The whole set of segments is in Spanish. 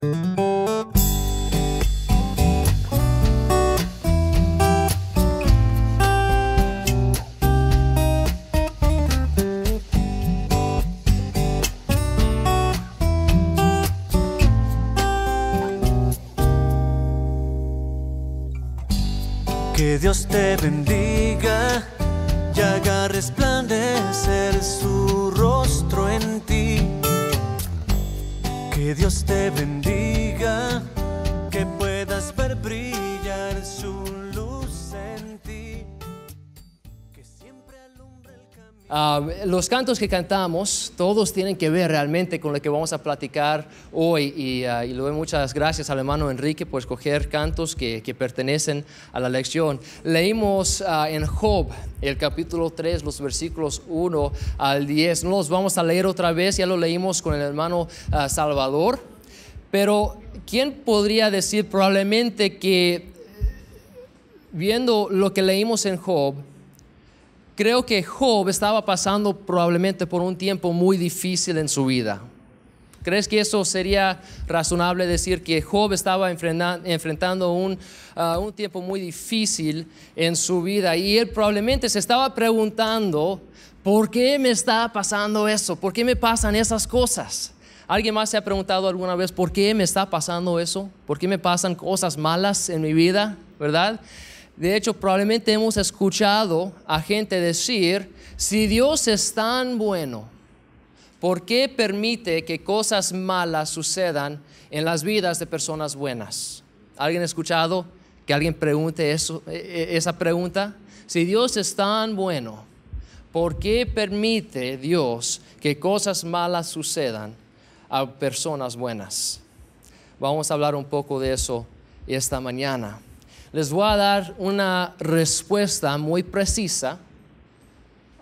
Que Dios te bendiga y haga resplandecer su rostro en ti. Que Dios te bendiga, que puedas ver brillar su luz en ti. Que siempre alumbre el camino. Los cantos que cantamos, todos tienen que ver realmente con lo que vamos a platicar hoy. Y le doy muchas gracias al hermano Enrique por escoger cantos que pertenecen a la lección. Leímos en Job, el capítulo 3, los versículos 1 al 10. No los vamos a leer otra vez, ya lo leímos con el hermano Salvador. Pero, ¿quién podría decir probablemente que, viendo lo que leímos en Job, creo que Job estaba pasando probablemente por un tiempo muy difícil en su vida? ¿Crees que eso sería razonable decir que Job estaba enfrentando un tiempo muy difícil en su vida? Y él probablemente se estaba preguntando, ¿por qué me está pasando eso? ¿Por qué me pasan esas cosas? ¿Alguien más se ha preguntado alguna vez por qué me está pasando eso? ¿Por qué me pasan cosas malas en mi vida? ¿Verdad? De hecho, probablemente hemos escuchado a gente decir, si Dios es tan bueno, ¿por qué permite que cosas malas sucedan en las vidas de personas buenas? ¿Alguien ha escuchado que alguien pregunte esa pregunta? Si Dios es tan bueno, ¿por qué permite Dios que cosas malas sucedan a personas buenas? Vamos a hablar un poco de eso esta mañana. Les voy a dar una respuesta muy precisa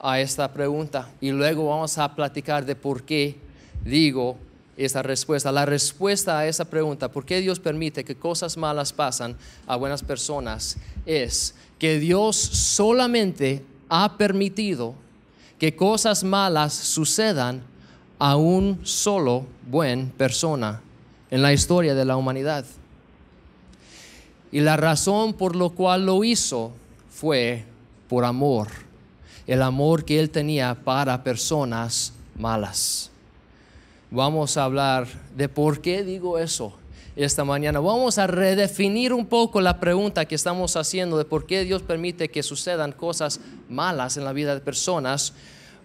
a esta pregunta y luego vamos a platicar de por qué digo esta respuesta. La respuesta a esa pregunta, ¿por qué Dios permite que cosas malas pasan a buenas personas? Es que Dios solamente ha permitido que cosas malas sucedan a un solo buen persona en la historia de la humanidad. Y la razón por la cual lo hizo fue por amor. El amor que Él tenía para personas malas. Vamos a hablar de por qué digo eso esta mañana. Vamos a redefinir un poco la pregunta que estamos haciendo de por qué Dios permite que sucedan cosas malas en la vida de personas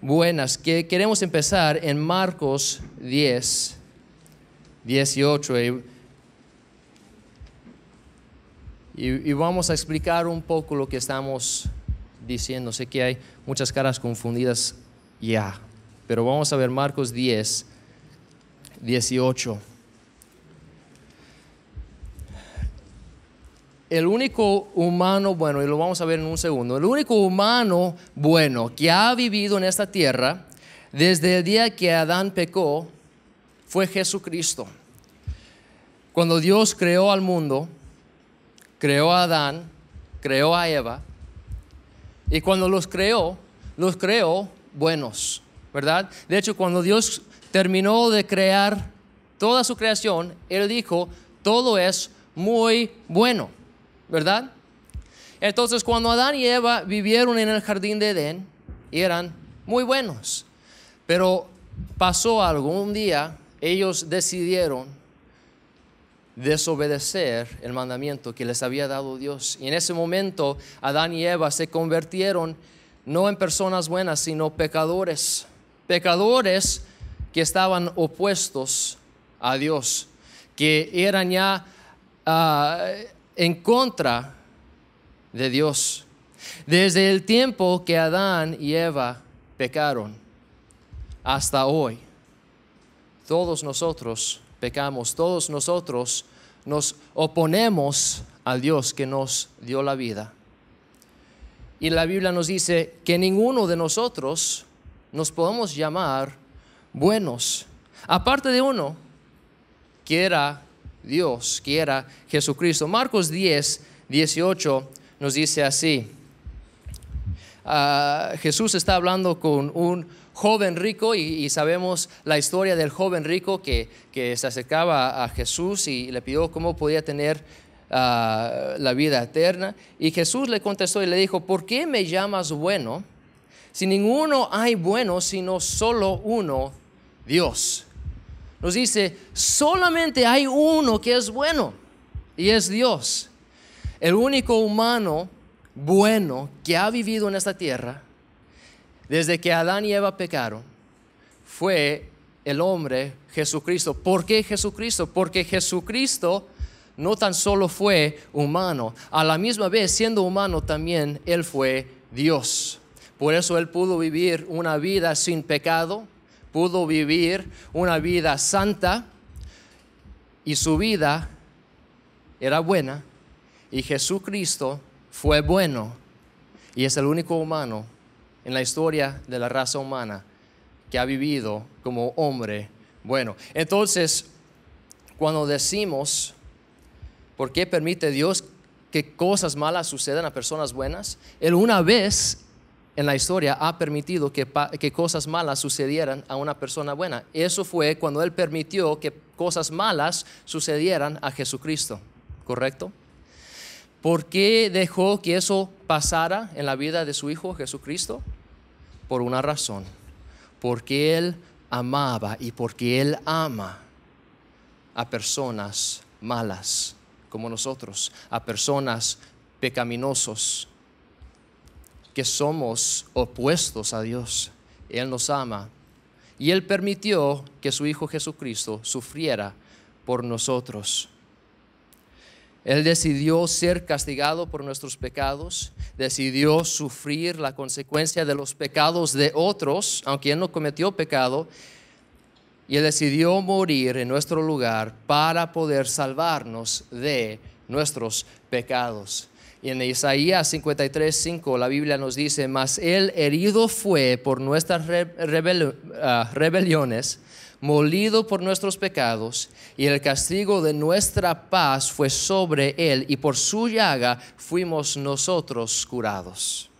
buenas. Que queremos empezar en Marcos 10, 18. Y vamos a explicar un poco lo que estamos diciendo. Sé que hay muchas caras confundidas ya, pero vamos a ver Marcos 10, 18. El único humano bueno, y lo vamos a ver en un segundo, el único humano bueno que ha vivido en esta tierra desde el día que Adán pecó fue Jesucristo. Cuando Dios creó al mundo, creó a Adán, creó a Eva, y cuando los creó buenos, ¿verdad? De hecho, cuando Dios terminó de crear toda su creación, Él dijo, todo es muy bueno, ¿verdad? Entonces, cuando Adán y Eva vivieron en el jardín de Edén, eran muy buenos, pero pasó algo. Un día, ellos decidieron desobedecer el mandamiento que les había dado Dios. Y en ese momento Adán y Eva se convirtieron no en personas buenas, sino pecadores. Pecadores que estaban opuestos a Dios, que eran ya en contra de Dios. Desde el tiempo que Adán y Eva pecaron hasta hoy, todos nosotros pecamos, todos nosotros nos oponemos al Dios que nos dio la vida. Y la Biblia nos dice que ninguno de nosotros nos podemos llamar buenos, aparte de uno, que era Dios, que era Jesucristo. Marcos 10, 18 nos dice así. Jesús está hablando con un joven rico y sabemos la historia del joven rico que se acercaba a Jesús y le pidió cómo podía tener la vida eterna. Y Jesús le contestó y le dijo, ¿por qué me llamas bueno? Si ninguno hay bueno, sino solo uno, Dios. Nos dice, solamente hay uno que es bueno y es Dios. El único humano bueno que ha vivido en esta tierra desde que Adán y Eva pecaron fue el hombre Jesucristo. ¿Por qué Jesucristo? Porque Jesucristo no tan solo fue humano, a la misma vez siendo humano también Él fue Dios. Por eso Él pudo vivir una vida sin pecado, pudo vivir una vida santa y su vida era buena. Y Jesucristo fue bueno y es el único humano en la historia de la raza humana que ha vivido como hombre bueno. Entonces, cuando decimos, ¿por qué permite Dios que cosas malas sucedan a personas buenas? Él una vez en la historia ha permitido que cosas malas sucedieran a una persona buena. Eso fue cuando Él permitió que cosas malas sucedieran a Jesucristo, ¿correcto? ¿Por qué dejó que eso pasara en la vida de su Hijo Jesucristo? Por una razón, porque Él amaba y porque Él ama a personas malas como nosotros, a personas pecaminosos, que somos opuestos a Dios. Él nos ama y Él permitió que su Hijo Jesucristo sufriera por nosotros. Él decidió ser castigado por nuestros pecados, decidió sufrir la consecuencia de los pecados de otros, aunque Él no cometió pecado, y Él decidió morir en nuestro lugar para poder salvarnos de nuestros pecados. Y en Isaías 53:5 la Biblia nos dice, mas Él herido fue por nuestras rebeliones, molido por nuestros pecados, y el castigo de nuestra paz fue sobre Él, y por su llaga fuimos nosotros curados.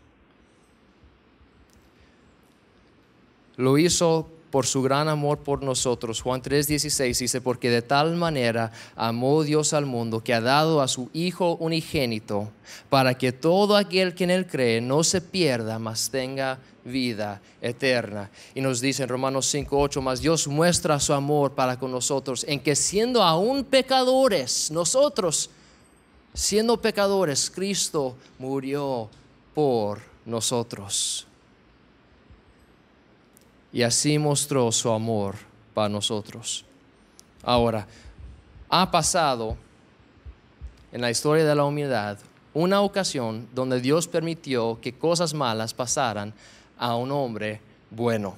Lo hizo por su gran amor por nosotros. Juan 3:16 dice, porque de tal manera amó Dios al mundo que ha dado a su Hijo unigénito, para que todo aquel que en Él cree no se pierda, mas tenga vida eterna. Y nos dice en Romanos 5:8, mas Dios muestra su amor para con nosotros, en que siendo aún pecadores, nosotros siendo pecadores, Cristo murió por nosotros. Y así mostró su amor para nosotros. Ahora, ha pasado en la historia de la humanidad una ocasión donde Dios permitió que cosas malas pasaran a un hombre bueno.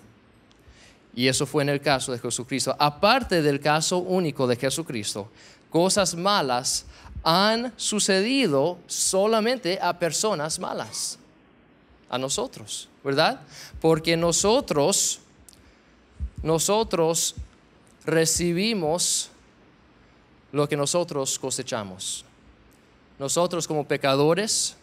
Y eso fue en el caso de Jesucristo. Aparte del caso único de Jesucristo, cosas malas han sucedido solamente a personas malas, a nosotros, ¿verdad? Porque nosotros recibimos lo que nosotros cosechamos. Nosotros como pecadores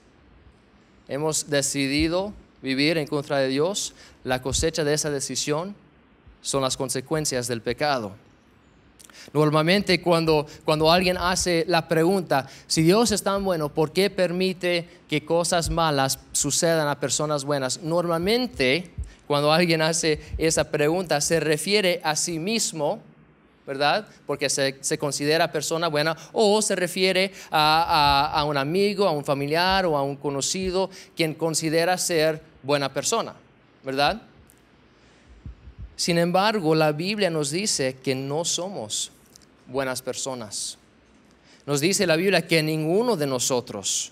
hemos decidido vivir en contra de Dios. La cosecha de esa decisión son las consecuencias del pecado. Normalmente cuando alguien hace la pregunta, si Dios es tan bueno, ¿por qué permite que cosas malas sucedan a personas buenas? Normalmente cuando alguien hace esa pregunta se refiere a sí mismo, ¿verdad? Porque se considera persona buena, o se refiere a un amigo, a un familiar o a un conocido quien considera ser buena persona, ¿verdad? Sin embargo, la Biblia nos dice que no somos buenas personas. Nos dice la Biblia que ninguno de nosotros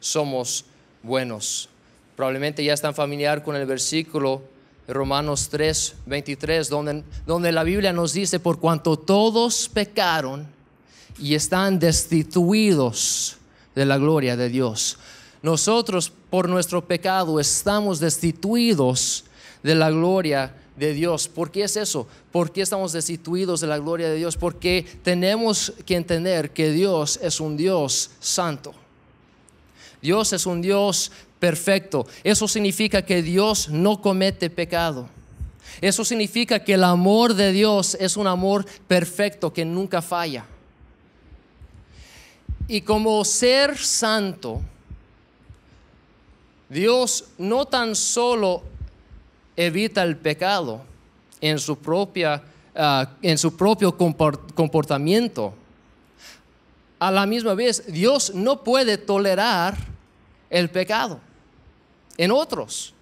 somos buenos. Probablemente ya están familiar con el versículo de Romanos 3:23, donde la Biblia nos dice, por cuanto todos pecaron y están destituidos de la gloria de Dios. Nosotros por nuestro pecado estamos destituidos de la gloria de Dios. ¿Por qué es eso? ¿Por qué estamos destituidos de la gloria de Dios? Porque tenemos que entender que Dios es un Dios santo. Dios es un Dios perfecto. Eso significa que Dios no comete pecado. Eso significa que el amor de Dios es un amor perfecto que nunca falla. Y como ser santo, Dios no tan solo evita el pecado en su propio comportamiento. A la misma vez, Dios no puede tolerar el pecado en otros.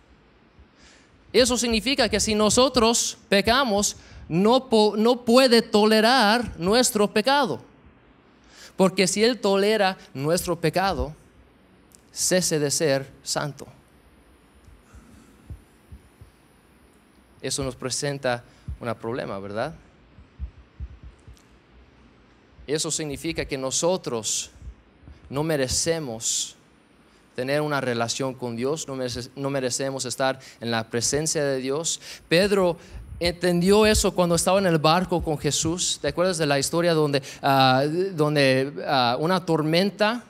Eso significa que si nosotros pecamos, no puede tolerar nuestro pecado. Porque si Él tolera nuestro pecado, cese de ser santo. Eso nos presenta un problema, ¿verdad? Eso significa que nosotros no merecemos tener una relación con Dios, no merecemos estar en la presencia de Dios. Pedro entendió eso cuando estaba en el barco con Jesús. ¿Te acuerdas de la historia donde una tormenta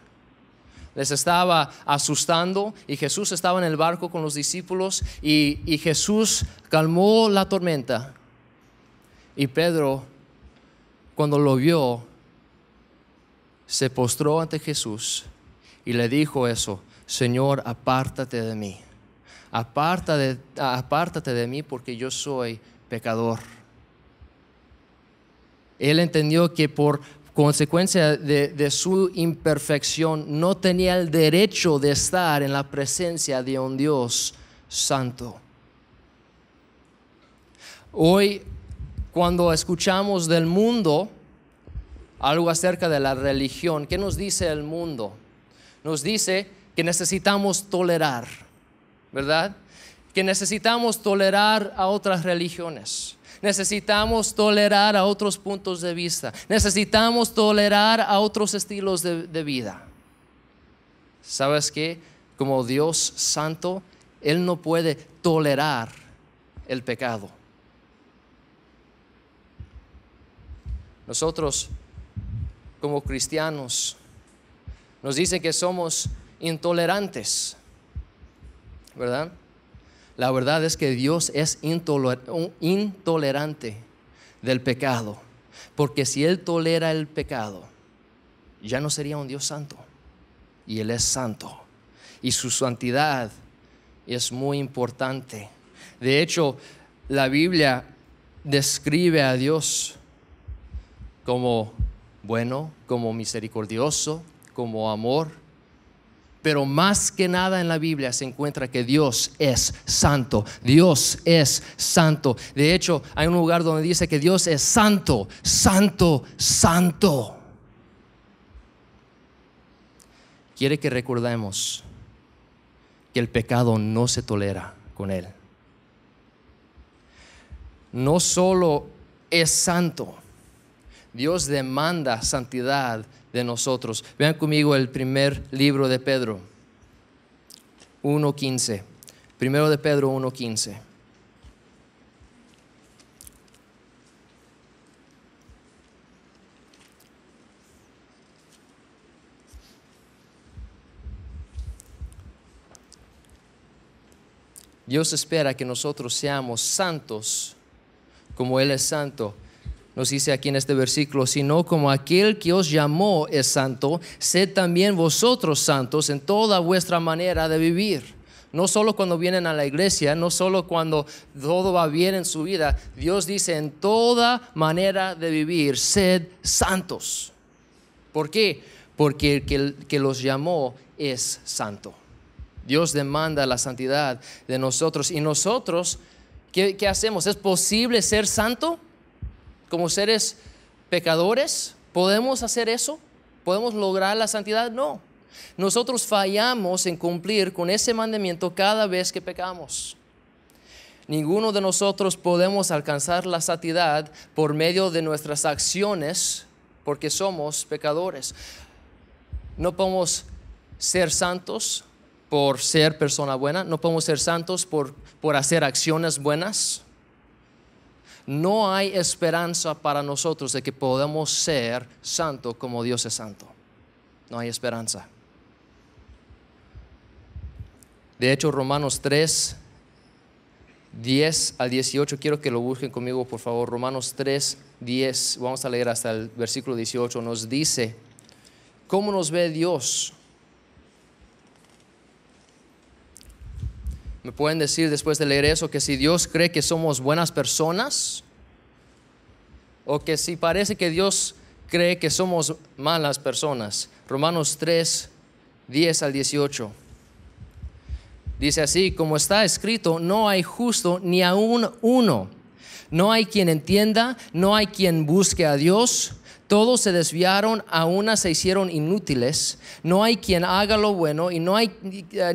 les estaba asustando y Jesús estaba en el barco con los discípulos y Jesús calmó la tormenta? Y Pedro, cuando lo vio, se postró ante Jesús y le dijo eso: Señor, apártate de mí. Apártate de mí porque yo soy pecador. Él entendió que por consecuencia de su imperfección no tenía el derecho de estar en la presencia de un Dios santo. Hoy, cuando escuchamos del mundo algo acerca de la religión, ¿qué nos dice el mundo? Nos dice que necesitamos tolerar, ¿verdad? Que necesitamos tolerar a otras religiones. Necesitamos tolerar a otros puntos de vista. Necesitamos tolerar a otros estilos de vida. ¿Sabes qué? Como Dios santo, Él no puede tolerar el pecado. Nosotros, como cristianos, nos dicen que somos intolerantes, ¿verdad? La verdad es que Dios es intolerante del pecado, porque si Él tolera el pecado, ya no sería un Dios santo, y Él es santo, y su santidad es muy importante. De hecho, la Biblia describe a Dios como bueno, como misericordioso, como amor. Pero más que nada en la Biblia se encuentra que Dios es santo. Dios es santo. De hecho, hay un lugar donde dice que Dios es santo, santo, santo. Quiere que recordemos que el pecado no se tolera con Él. No solo es santo, Dios demanda santidad de nosotros. Vean conmigo el primer libro de Pedro 1:15. Primero de Pedro 1:15. Dios espera que nosotros seamos santos como Él es santo. Nos dice aquí en este versículo: sino como aquel que os llamó es santo, sed también vosotros santos en toda vuestra manera de vivir. No solo cuando vienen a la iglesia, no solo cuando todo va bien en su vida. Dios dice: en toda manera de vivir, sed santos. ¿Por qué? Porque el que los llamó es santo. Dios demanda la santidad de nosotros. ¿Y nosotros qué hacemos? ¿Es posible ser santo? Como seres pecadores, ¿podemos hacer eso? ¿Podemos lograr la santidad? No. Nosotros fallamos en cumplir con ese mandamiento cada vez que pecamos. Ninguno de nosotros podemos alcanzar la santidad por medio de nuestras acciones, porque somos pecadores. No podemos ser santos por ser persona buena. No podemos ser santos por hacer acciones buenas. No hay esperanza para nosotros de que podamos ser santos como Dios es santo. No hay esperanza. De hecho, Romanos 3 10 al 18, quiero que lo busquen conmigo, por favor. Romanos 3, 10, vamos a leer hasta el versículo 18, nos dice, ¿cómo nos ve Dios? ¿Me pueden decir después de leer eso que si Dios cree que somos buenas personas? ¿O que si parece que Dios cree que somos malas personas? Romanos 3, 10 al 18. Dice así, como está escrito, no hay justo ni aún uno. No hay quien entienda, no hay quien busque a Dios. Todos se desviaron, a una se hicieron inútiles. No hay quien haga lo bueno y no hay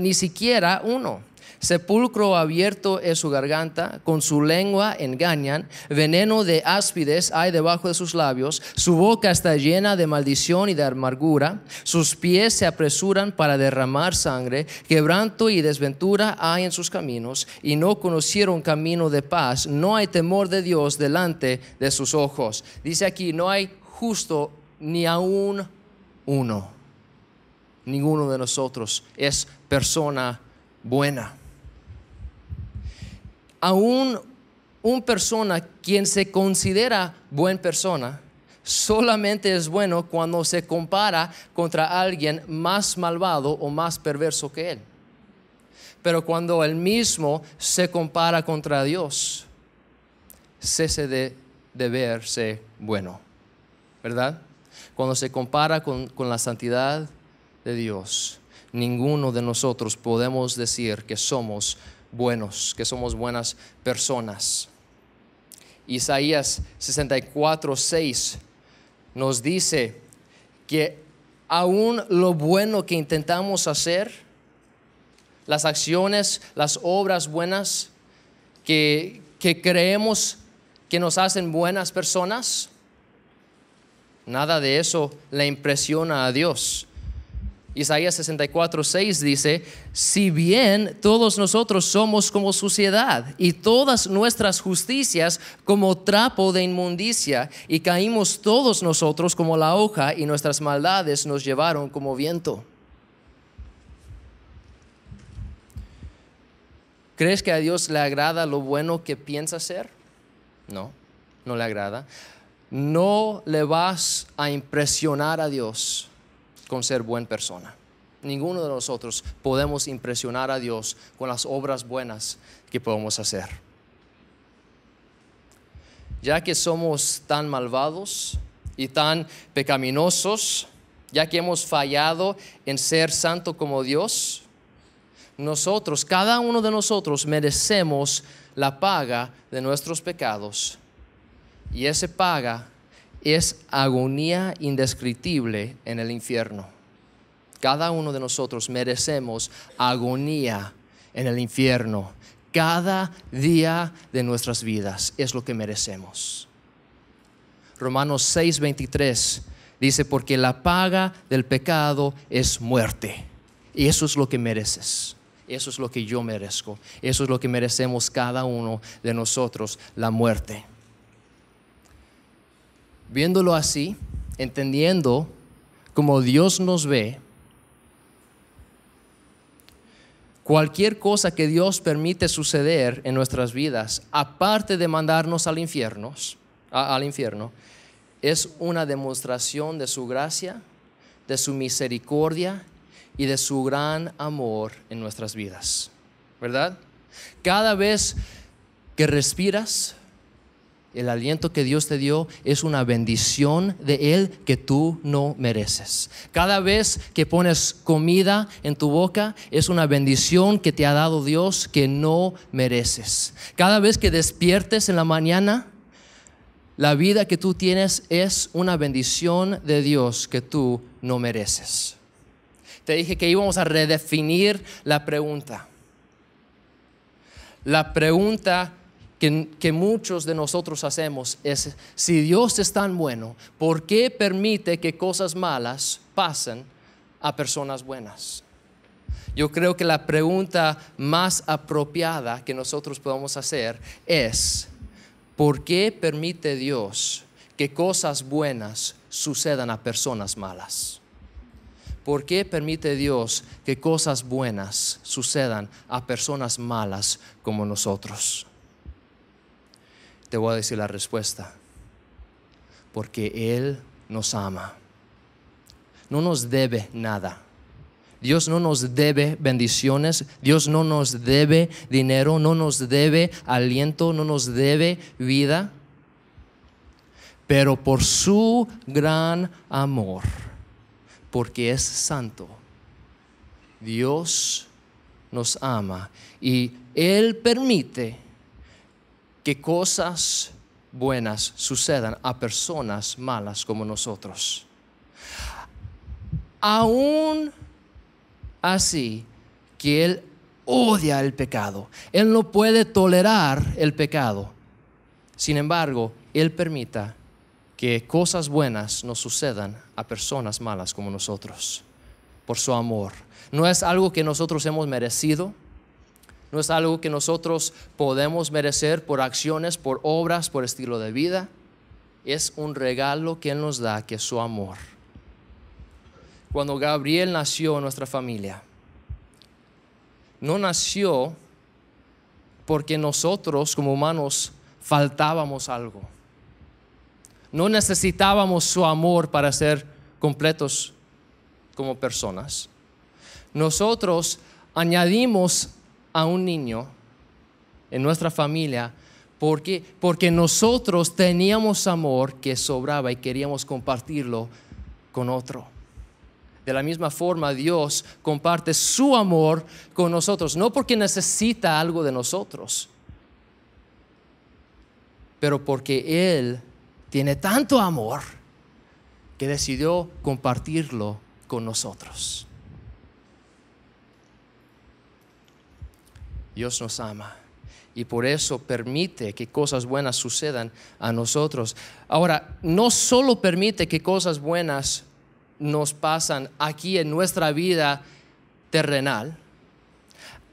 ni siquiera uno. Sepulcro abierto es su garganta, con su lengua engañan, veneno de áspides hay debajo de sus labios, su boca está llena de maldición y de amargura, sus pies se apresuran para derramar sangre, quebranto y desventura hay en sus caminos, y no conocieron camino de paz, no hay temor de Dios delante de sus ojos. Dice aquí, no hay justo ni aún uno. Ninguno de nosotros es persona buena. Aún una persona quien se considera buena persona solamente es bueno cuando se compara contra alguien más malvado o más perverso que él. Pero cuando él mismo se compara contra Dios, cese de verse bueno, ¿verdad? Cuando se compara con la santidad de Dios, ninguno de nosotros podemos decir que somos buenos, que somos buenas personas. Isaías 64, 6 nos dice que aún lo bueno que intentamos hacer, las acciones, las obras buenas que creemos que nos hacen buenas personas, nada de eso le impresiona a Dios. Isaías 64, 6 dice, si bien todos nosotros somos como suciedad y todas nuestras justicias como trapo de inmundicia, y caímos todos nosotros como la hoja y nuestras maldades nos llevaron como viento. ¿Crees que a Dios le agrada lo bueno que piensa hacer? No, no le agrada. No le vas a impresionar a Dios con ser buena persona. Ninguno de nosotros podemos impresionar a Dios con las obras buenas que podemos hacer. Ya que somos tan malvados y tan pecaminosos, ya que hemos fallado en ser santo como Dios, nosotros, cada uno de nosotros, merecemos la paga de nuestros pecados. Y esa paga es agonía indescriptible en el infierno. Cada uno de nosotros merecemos agonía en el infierno. Cada día de nuestras vidas es lo que merecemos. Romanos 6:23 dice, porque la paga del pecado es muerte. Y eso es lo que mereces. Eso es lo que yo merezco. Eso es lo que merecemos cada uno de nosotros, la muerte. Viéndolo así, entendiendo cómo Dios nos ve, cualquier cosa que Dios permite suceder en nuestras vidas, aparte de mandarnos al infierno, es una demostración de su gracia, de su misericordia y de su gran amor en nuestras vidas, ¿verdad? Cada vez que respiras, el aliento que Dios te dio es una bendición de Él que tú no mereces. Cada vez que pones comida en tu boca es una bendición que te ha dado Dios que no mereces. Cada vez que despiertes en la mañana, la vida que tú tienes es una bendición de Dios que tú no mereces. Te dije que íbamos a redefinir la pregunta. La pregunta que muchos de nosotros hacemos es, si Dios es tan bueno, ¿por qué permite que cosas malas pasen a personas buenas? Yo creo que la pregunta más apropiada que nosotros podemos hacer es, ¿por qué permite Dios que cosas buenas sucedan a personas malas? ¿Por qué permite Dios que cosas buenas sucedan a personas malas como nosotros? Te voy a decir la respuesta. Porque Él nos ama. No nos debe nada. Dios no nos debe bendiciones. Dios no nos debe dinero. No nos debe aliento. No nos debe vida. Pero por su gran amor, porque es santo, Dios nos ama y Él permite que cosas buenas sucedan a personas malas como nosotros. Aún así que Él odia el pecado. Él no puede tolerar el pecado. Sin embargo, Él permita que cosas buenas nos sucedan a personas malas como nosotros, por su amor. No es algo que nosotros hemos merecido, no es algo que nosotros podemos merecer por acciones, por obras, por estilo de vida. Es un regalo que Él nos da, que es su amor. Cuando Gabriel nació en nuestra familia, no nació porque nosotros como humanos faltábamos algo. No necesitábamos su amor para ser completos como personas. Nosotros añadimos a un niño en nuestra familia porque nosotros teníamos amor que sobraba y queríamos compartirlo con otro. De la misma forma, Dios comparte su amor con nosotros, no porque necesita algo de nosotros, pero porque Él tiene tanto amor que decidió compartirlo con nosotros. Dios nos ama y por eso permite que cosas buenas sucedan a nosotros. Ahora, no solo permite que cosas buenas nos pasan aquí en nuestra vida terrenal.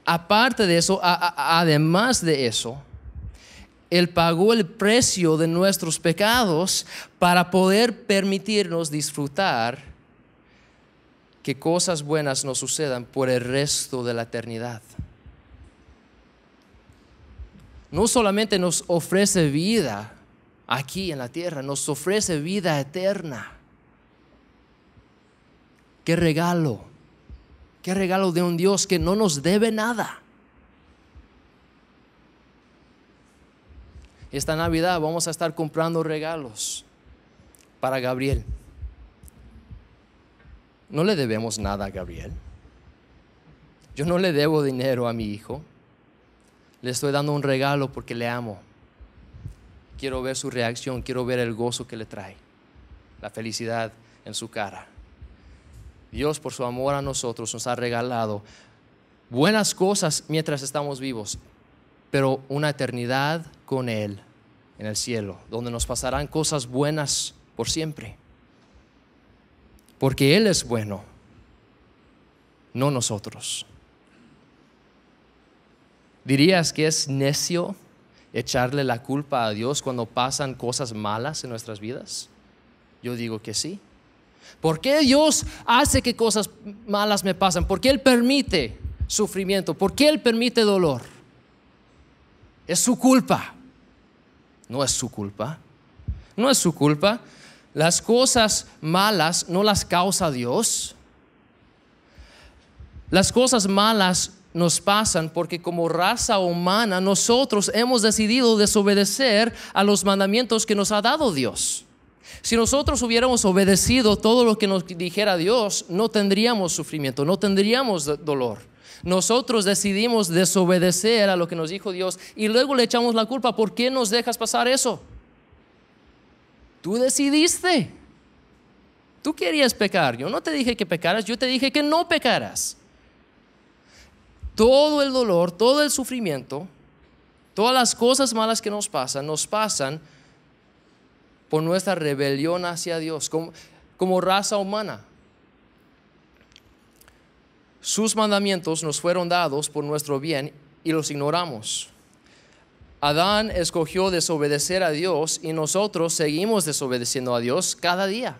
Aparte de eso, además de eso, Él pagó el precio de nuestros pecados para poder permitirnos disfrutar que cosas buenas nos sucedan por el resto de la eternidad. No solamente nos ofrece vida aquí en la tierra, nos ofrece vida eterna. ¡Qué regalo! ¡Qué regalo de un Dios que no nos debe nada! Esta Navidad vamos a estar comprando regalos para Gabriel. No le debemos nada a Gabriel. Yo no le debo dinero a mi hijo. Le estoy dando un regalo porque le amo. Quiero ver su reacción, quiero ver el gozo que le trae, la felicidad en su cara. Dios, por su amor a nosotros, nos ha regalado buenas cosas mientras estamos vivos, pero una eternidad con Él en el cielo, donde nos pasarán cosas buenas por siempre. Porque Él es bueno, no nosotros. ¿Dirías que es necio echarle la culpa a Dios cuando pasan cosas malas en nuestras vidas? Yo digo que sí. ¿Por qué Dios hace que cosas malas me pasen? ¿Por qué Él permite sufrimiento? ¿Por qué Él permite dolor? Es su culpa. No es su culpa. No es su culpa. Las cosas malas no las causa Dios. Las cosas malas nos pasan porque como raza humana nosotros hemos decidido desobedecer a los mandamientos que nos ha dado Dios. Si nosotros hubiéramos obedecido todo lo que nos dijera Dios, no tendríamos sufrimiento, no tendríamos dolor. Nosotros decidimos desobedecer a lo que nos dijo Dios y luego le echamos la culpa. ¿Por qué nos dejas pasar eso? Tú decidiste. Tú querías pecar. Yo no te dije que pecaras, yo te dije que no pecaras. Todo el dolor, todo el sufrimiento, todas las cosas malas que nos pasan por nuestra rebelión hacia Dios como raza humana. Sus mandamientos nos fueron dados por nuestro bien y los ignoramos. Adán escogió desobedecer a Dios y nosotros seguimos desobedeciendo a Dios cada día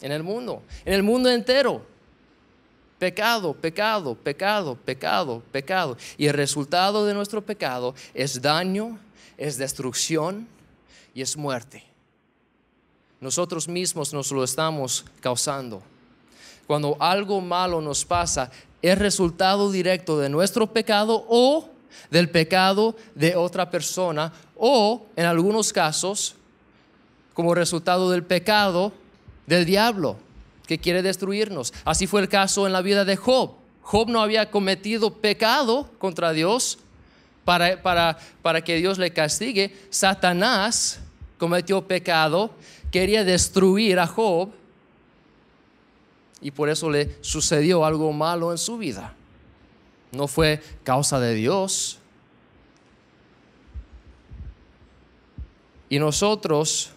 en el mundo entero. Pecado, pecado, pecado, pecado, pecado. Y el resultado de nuestro pecado es daño, es destrucción y es muerte. Nosotros mismos nos lo estamos causando. Cuando algo malo nos pasa, es resultado directo de nuestro pecado o del pecado de otra persona, o en algunos casos como resultado del pecado del diablo que quiere destruirnos. Así fue el caso en la vida de Job. Job no había cometido pecado contra Dios para que Dios le castigue. Satanás cometió pecado, quería destruir a Job, y por eso le sucedió algo malo en su vida. No fue causa de Dios. Y nosotros,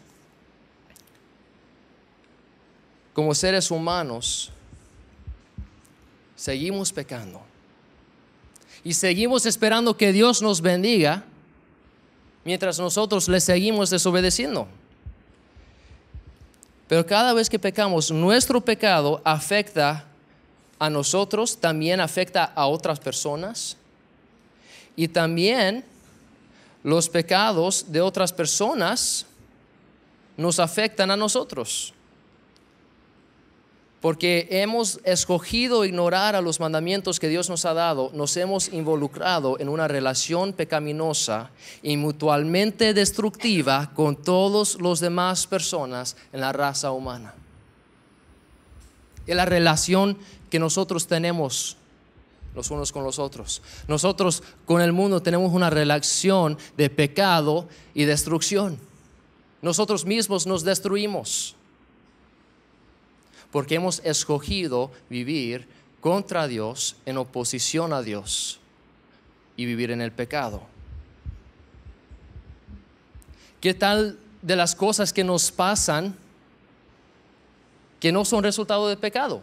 como seres humanos, seguimos pecando. Y seguimos esperando que Dios nos bendiga mientras nosotros le seguimos desobedeciendo. Pero cada vez que pecamos, nuestro pecado afecta a nosotros, también afecta a otras personas. Y también los pecados de otras personas nos afectan a nosotros. Porque hemos escogido ignorar a los mandamientos que Dios nos ha dado, nos hemos involucrado en una relación pecaminosa y mutuamente destructiva con todas las demás personas en la raza humana. Es la relación que nosotros tenemos los unos con los otros. Nosotros con el mundo tenemos una relación de pecado y destrucción. Nosotros mismos nos destruimos porque hemos escogido vivir contra Dios, en oposición a Dios, y vivir en el pecado. ¿Qué tal de las cosas que nos pasan que no son resultado de pecado?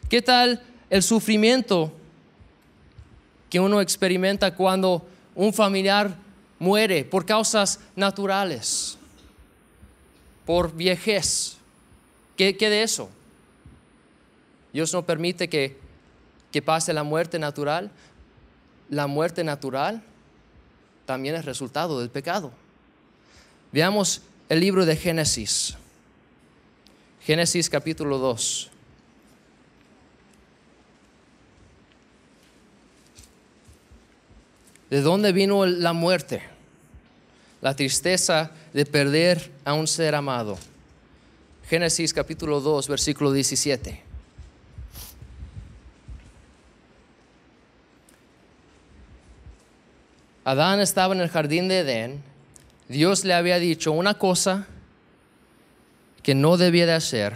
¿Qué tal el sufrimiento que uno experimenta cuando un familiar muere por causas naturales, por viejez? ¿Qué de eso? Dios no permite que pase la muerte natural. La muerte natural también es resultado del pecado. Veamos el libro de Génesis. Génesis capítulo 2. ¿De dónde vino la muerte? La tristeza de perder a un ser amado. Génesis capítulo 2, versículo 17. Adán estaba en el jardín de Edén. Dios le había dicho una cosa que no debía de hacer.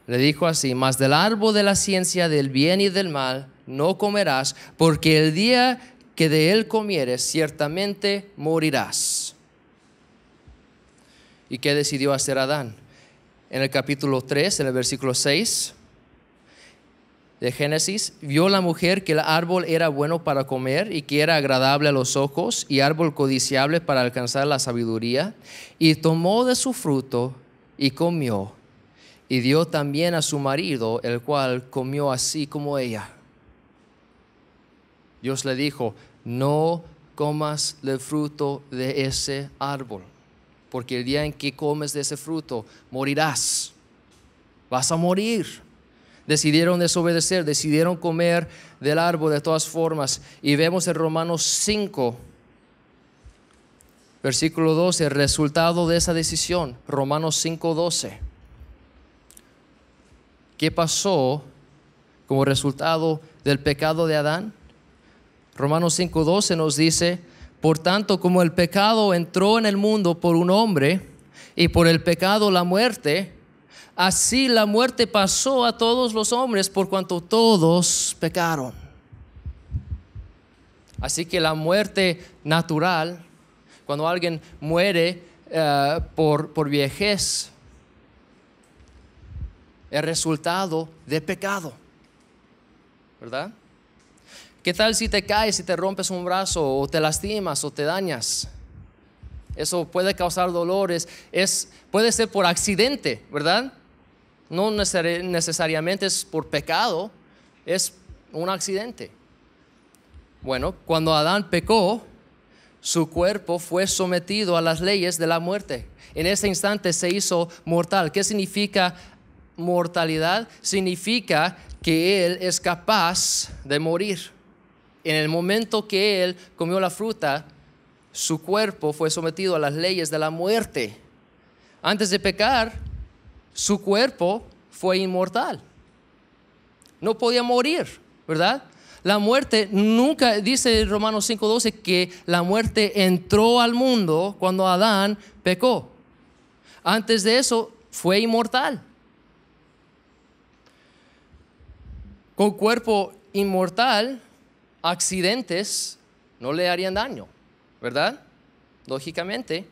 Le dijo así: mas del árbol de la ciencia del bien y del mal no comerás, porque el día que de él comieres ciertamente morirás. ¿Y qué decidió hacer Adán? En el capítulo 3, en el versículo 6 de Génesis, vio la mujer que el árbol era bueno para comer y que era agradable a los ojos y árbol codiciable para alcanzar la sabiduría, y tomó de su fruto y comió, y dio también a su marido, el cual comió así como ella. Dios le dijo: no comas del fruto de ese árbol, porque el día en que comes de ese fruto morirás, vas a morir. Decidieron desobedecer, decidieron comer del árbol de todas formas. Y vemos en Romanos 5, versículo 12, el resultado de esa decisión. Romanos 5, 12. ¿Qué pasó como resultado del pecado de Adán? Romanos 5, 12 nos dice: por tanto, como el pecado entró en el mundo por un hombre, y por el pecado la muerte, así la muerte pasó a todos los hombres por cuanto todos pecaron. Así que la muerte natural, cuando alguien muere por viejez, es resultado de pecado, ¿verdad? ¿Qué tal si te caes y te rompes un brazo, o te lastimas o te dañas? Eso puede causar dolores. Puede ser por accidente, ¿verdad? No necesariamente es por pecado, es un accidente. Bueno, cuando Adán pecó, su cuerpo fue sometido a las leyes de la muerte. En ese instante se hizo mortal. ¿Qué significa mortalidad? Significa que él es capaz de morir. En el momento que él comió la fruta, su cuerpo fue sometido a las leyes de la muerte. Antes de pecar, su cuerpo fue inmortal. No podía morir, ¿verdad? La muerte nunca, dice Romanos 5:12, que la muerte entró al mundo cuando Adán pecó. Antes de eso, fue inmortal. Con cuerpo inmortal, accidentes no le harían daño, ¿verdad? Lógicamente,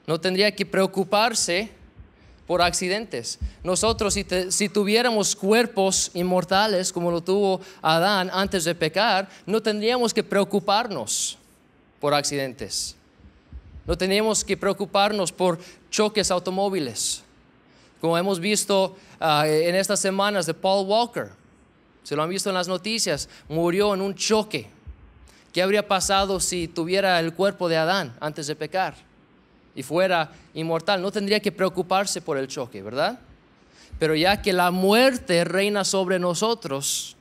no tendría que preocuparse por accidentes. Nosotros, si tuviéramos cuerpos inmortales como lo tuvo Adán antes de pecar, no tendríamos que preocuparnos por accidentes. No tendríamos que preocuparnos por choques automóviles. Como hemos visto en estas semanas de Paul Walker, se lo han visto en las noticias, murió en un choque. ¿Qué habría pasado si tuviera el cuerpo de Adán antes de pecar y fuera inmortal? No tendría que preocuparse por el choque, ¿verdad? Pero ya que la muerte reina sobre nosotros,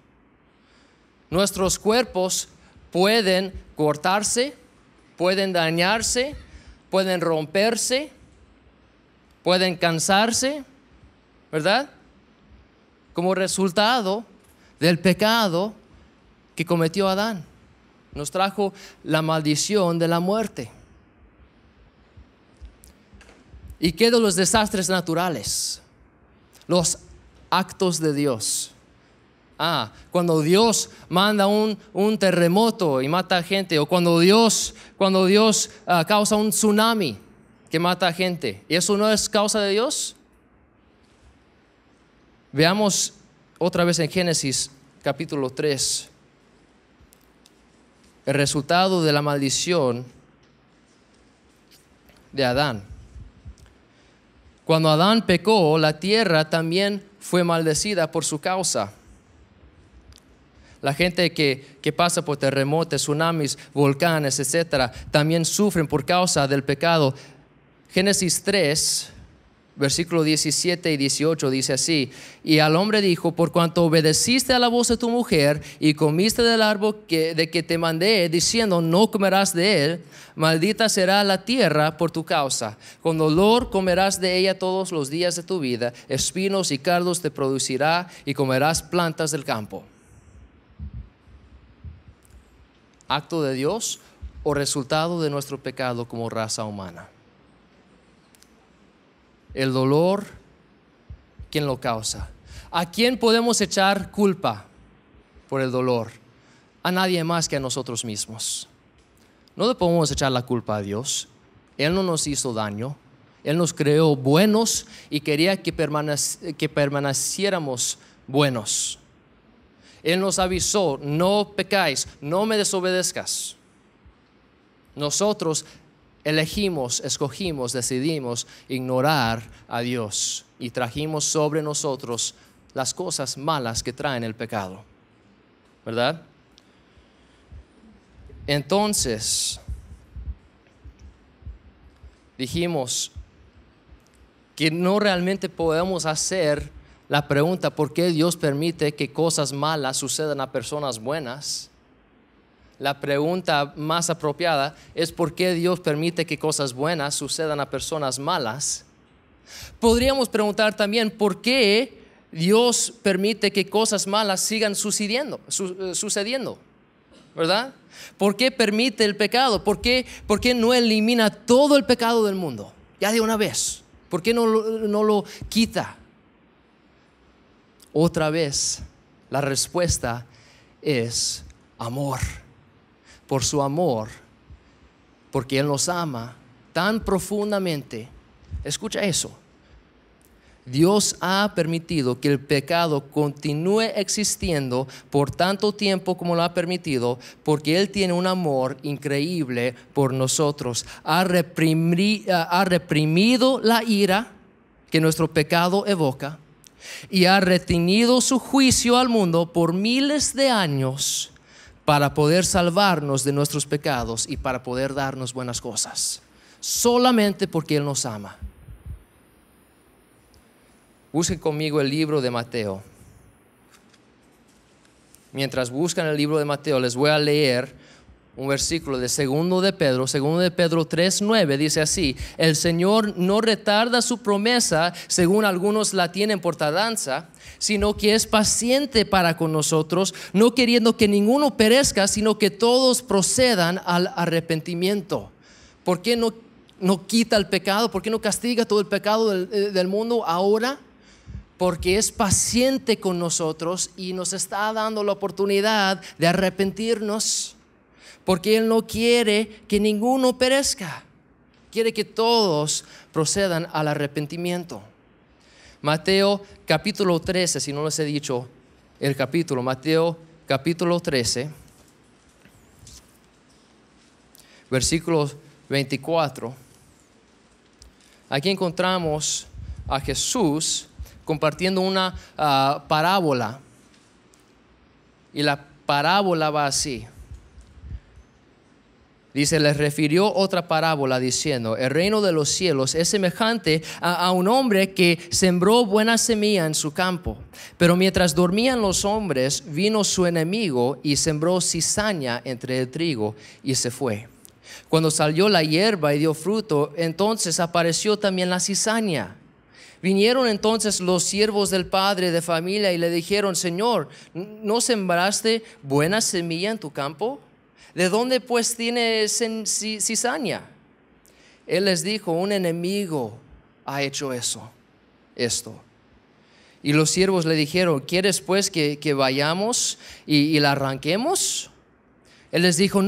nuestros cuerpos pueden cortarse, pueden dañarse, pueden romperse, pueden cansarse, ¿verdad? Como resultado del pecado que cometió Adán. Nos trajo la maldición de la muerte. ¿Y qué de los desastres naturales? Los actos de Dios. Cuando Dios manda un terremoto y mata a gente, o cuando Dios causa un tsunami que mata a gente. ¿Y eso no es causa de Dios? Veamos otra vez en Génesis capítulo 3. El resultado de la maldición de Adán. Cuando Adán pecó, la tierra también fue maldecida por su causa. La gente que pasa por terremotos, tsunamis, volcanes, etc., también sufren por causa del pecado. Génesis 3, versículo 17 y 18 dice así: y al hombre dijo, por cuanto obedeciste a la voz de tu mujer y comiste del árbol de que te mandé, diciendo, no comerás de él, maldita será la tierra por tu causa. Con dolor comerás de ella todos los días de tu vida, espinos y cardos te producirá y comerás plantas del campo. ¿Acto de Dios o resultado de nuestro pecado como raza humana? El dolor, ¿quién lo causa? ¿A quién podemos echar culpa por el dolor? A nadie más que a nosotros mismos. No le podemos echar la culpa a Dios. Él no nos hizo daño. Él nos creó buenos y quería que permaneciéramos buenos. Él nos avisó, no pecáis, no me desobedezcas. Nosotros escogimos, decidimos ignorar a Dios y trajimos sobre nosotros las cosas malas que traen el pecado, ¿verdad? Entonces, dijimos que no realmente podemos hacer la pregunta, ¿por qué Dios permite que cosas malas sucedan a personas buenas? La pregunta más apropiada es ¿por qué Dios permite que cosas buenas sucedan a personas malas? Podríamos preguntar también ¿por qué Dios permite que cosas malas sigan sucediendo? ¿Verdad? ¿Por qué permite el pecado? ¿Por qué no elimina todo el pecado del mundo? Ya de una vez. ¿Por qué no lo quita? Otra vez, la respuesta es amor. Por su amor, porque Él nos ama tan profundamente. Escucha eso. Dios ha permitido que el pecado continúe existiendo por tanto tiempo como lo ha permitido, porque Él tiene un amor increíble por nosotros. Ha reprimido la ira que nuestro pecado evoca. y ha retenido su juicio al mundo por miles de años para poder salvarnos de nuestros pecados y para poder darnos buenas cosas, solamente porque Él nos ama. Busquen conmigo el libro de Mateo. Mientras buscan el libro de Mateo, les voy a leer un versículo de 2 de Pedro 3:9, dice así: el Señor no retarda su promesa, según algunos la tienen por tardanza, sino que es paciente para con nosotros, no queriendo que ninguno perezca, sino que todos procedan al arrepentimiento. ¿Por qué no quita el pecado? ¿Por qué no castiga todo el pecado del mundo ahora? Porque es paciente con nosotros y nos está dando la oportunidad de arrepentirnos. Porque Él no quiere que ninguno perezca. Quiere que todos procedan al arrepentimiento. Mateo capítulo 13, si no les he dicho el capítulo, Mateo capítulo 13, versículo 24. Aquí encontramos a Jesús compartiendo una parábola. Y la parábola va así. Dice, les refirió otra parábola diciendo: el reino de los cielos es semejante a un hombre que sembró buena semilla en su campo. Pero mientras dormían los hombres, vino su enemigo y sembró cizaña entre el trigo y se fue. Cuando salió la hierba y dio fruto, entonces apareció también la cizaña. Vinieron entonces los siervos del padre de familia y le dijeron: Señor, ¿no sembraste buena semilla en tu campo? ¿De dónde pues tiene cizaña? Él les dijo: un enemigo ha hecho esto. Y los siervos le dijeron: ¿quieres pues que vayamos y la arranquemos? Él les dijo: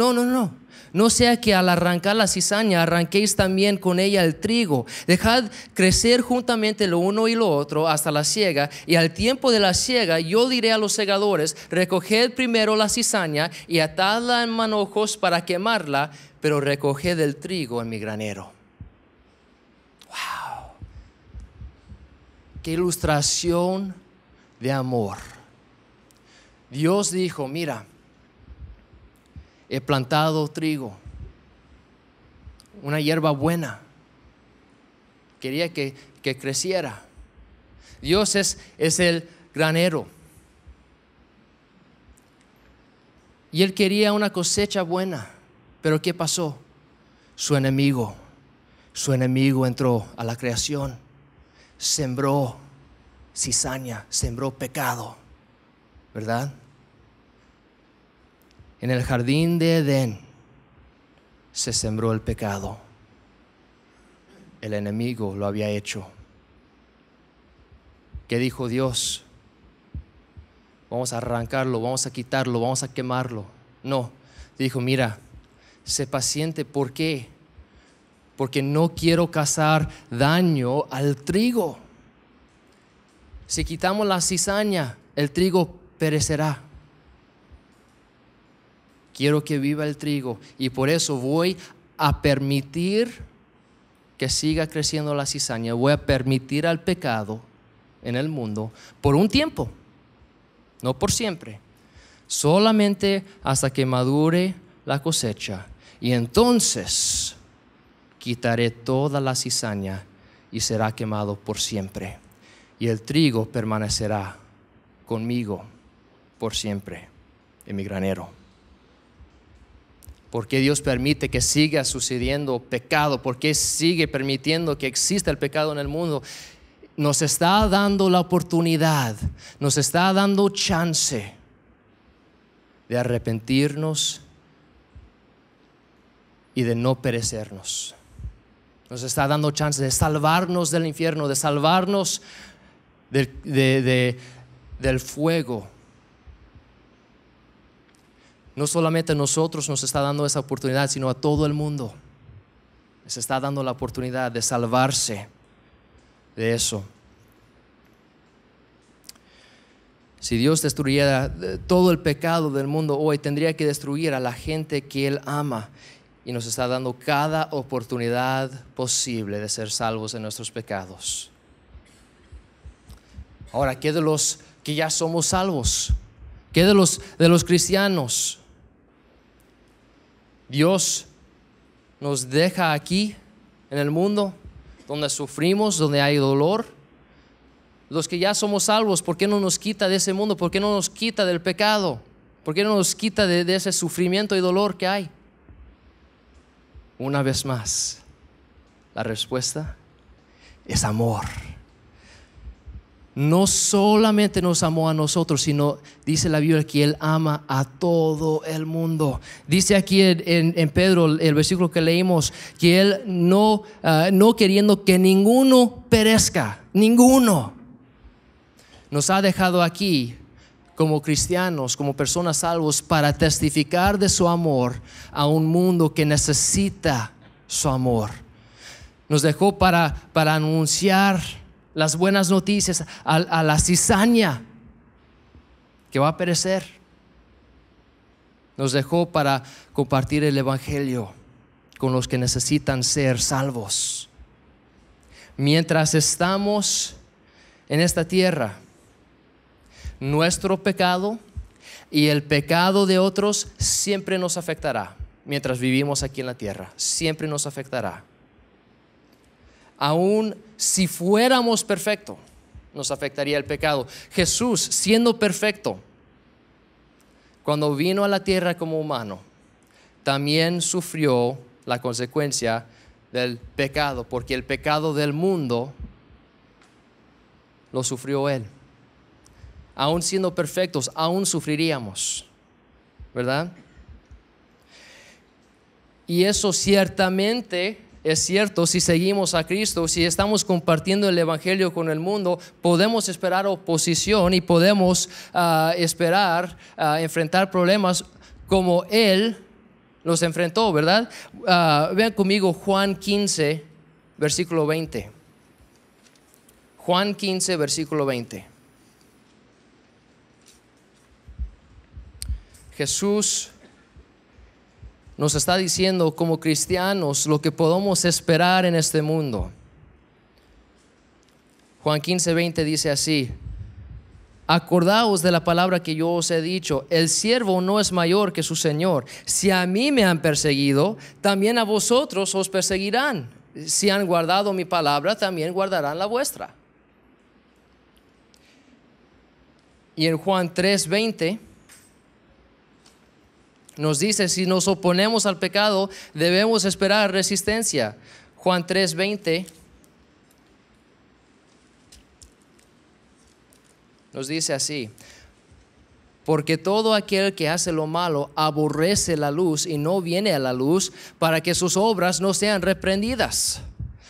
no sea que al arrancar la cizaña arranquéis también con ella el trigo. Dejad crecer juntamente lo uno y lo otro hasta la siega, y al tiempo de la siega yo diré a los segadores: recoged primero la cizaña y atadla en manojos para quemarla, pero recoged el trigo en mi granero. Wow, qué ilustración de amor. Dios dijo: mira, he plantado trigo, una hierba buena. Quería que creciera. Dios es el granero. Y Él quería una cosecha buena. Pero ¿qué pasó? Su enemigo entró a la creación. Sembró cizaña, sembró pecado. ¿Verdad? En el jardín de Edén se sembró el pecado. El enemigo lo había hecho. ¿Qué dijo Dios? Vamos a arrancarlo, vamos a quitarlo, vamos a quemarlo. No, dijo: mira, sé paciente. ¿Por qué? Porque no quiero causar daño al trigo. Si quitamos la cizaña, el trigo perecerá. Quiero que viva el trigo, y por eso voy a permitir que siga creciendo la cizaña. Voy a permitir al pecado en el mundo por un tiempo, no por siempre, solamente hasta que madure la cosecha. Y entonces quitaré toda la cizaña y será quemado por siempre. Y el trigo permanecerá conmigo por siempre en mi granero. ¿Por qué Dios permite que siga sucediendo pecado? ¿Por qué sigue permitiendo que exista el pecado en el mundo? Nos está dando la oportunidad, nos está dando chance de arrepentirnos y de no perecernos. Nos está dando chance de salvarnos del infierno, de salvarnos del fuego. No solamente a nosotros nos está dando esa oportunidad, sino a todo el mundo. Les está dando la oportunidad de salvarse de eso. Si Dios destruyera todo el pecado del mundo hoy, tendría que destruir a la gente que Él ama. Y nos está dando cada oportunidad posible de ser salvos de nuestros pecados. Ahora, ¿qué de los que ya somos salvos? ¿Qué de los cristianos? Dios nos deja aquí en el mundo donde sufrimos, donde hay dolor. Los que ya somos salvos, ¿por qué no nos quita de ese mundo? ¿Por qué no nos quita del pecado? ¿Por qué no nos quita de ese sufrimiento y dolor que hay? Una vez más, la respuesta es amor. No solamente nos amó a nosotros, sino dice la Biblia que Él ama a todo el mundo. Dice aquí en Pedro, el versículo que leímos, que Él no queriendo que ninguno perezca, ninguno. Nos ha dejado aquí como cristianos, como personas salvos, para testificar de su amor a un mundo que necesita su amor. Nos dejó para anunciar las buenas noticias a la cizaña que va a perecer. Nos dejó para compartir el evangelio con los que necesitan ser salvos. Mientras estamos en esta tierra, nuestro pecado y el pecado de otros siempre nos afectará. Mientras vivimos aquí en la tierra, siempre nos afectará. Aún si fuéramos perfectos, nos afectaría el pecado. Jesús, siendo perfecto, cuando vino a la tierra como humano, también sufrió la consecuencia del pecado, porque el pecado del mundo lo sufrió Él. Aún siendo perfectos, aún sufriríamos, ¿verdad? Y eso ciertamente es cierto. Si seguimos a Cristo, si estamos compartiendo el evangelio con el mundo, podemos esperar oposición y podemos esperar enfrentar problemas como Él los enfrentó, ¿verdad? Vean conmigo Juan 15, versículo 20. Juan 15, versículo 20. Jesús nos está diciendo como cristianos lo que podemos esperar en este mundo. Juan 15, 20 dice así: acordaos de la palabra que yo os he dicho, el siervo no es mayor que su Señor. Si a mí me han perseguido, también a vosotros os perseguirán. Si han guardado mi palabra, también guardarán la vuestra. Y en Juan 3, 20 nos dice, si nos oponemos al pecado, debemos esperar resistencia. Juan 3, 20 nos dice así: porque todo aquel que hace lo malo aborrece la luz y no viene a la luz para que sus obras no sean reprendidas.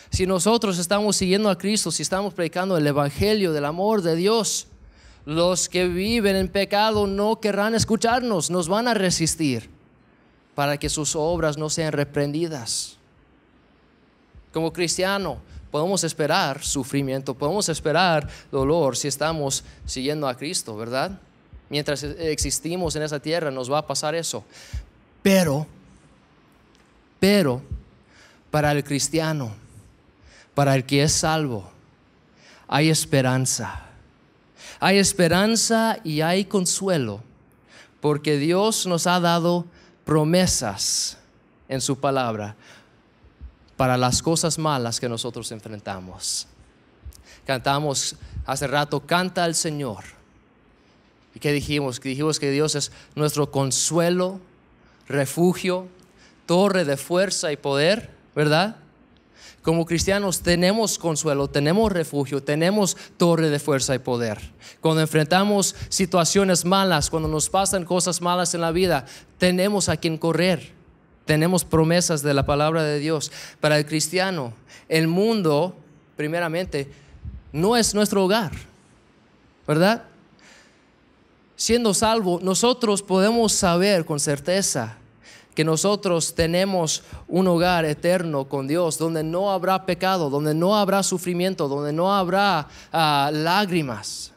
Si nosotros estamos siguiendo a Cristo, si estamos predicando el evangelio del amor de Dios, los que viven en pecado no querrán escucharnos, nos van a resistir para que sus obras no sean reprendidas. Como cristiano podemos esperar sufrimiento, podemos esperar dolor si estamos siguiendo a Cristo, ¿verdad? Mientras existimos en esa tierra nos va a pasar eso. Pero para el cristiano, para el que es salvo, hay esperanza. Hay esperanza y hay consuelo, porque Dios nos ha dado promesas en su palabra para las cosas malas que nosotros enfrentamos. Cantamos hace rato, canta al Señor. ¿Y qué dijimos? Dijimos que Dios es nuestro consuelo, refugio, torre de fuerza y poder, ¿verdad? Como cristianos tenemos consuelo, tenemos refugio, tenemos torre de fuerza y poder. Cuando enfrentamos situaciones malas, cuando nos pasan cosas malas en la vida, tenemos a quien correr. Tenemos promesas de la palabra de Dios. Para el cristiano, el mundo, primeramente, no es nuestro hogar, ¿verdad? Siendo salvo, nosotros podemos saber con certeza que nosotros tenemos un hogar eterno con Dios, donde no habrá pecado, donde no habrá sufrimiento, donde no habrá lágrimas.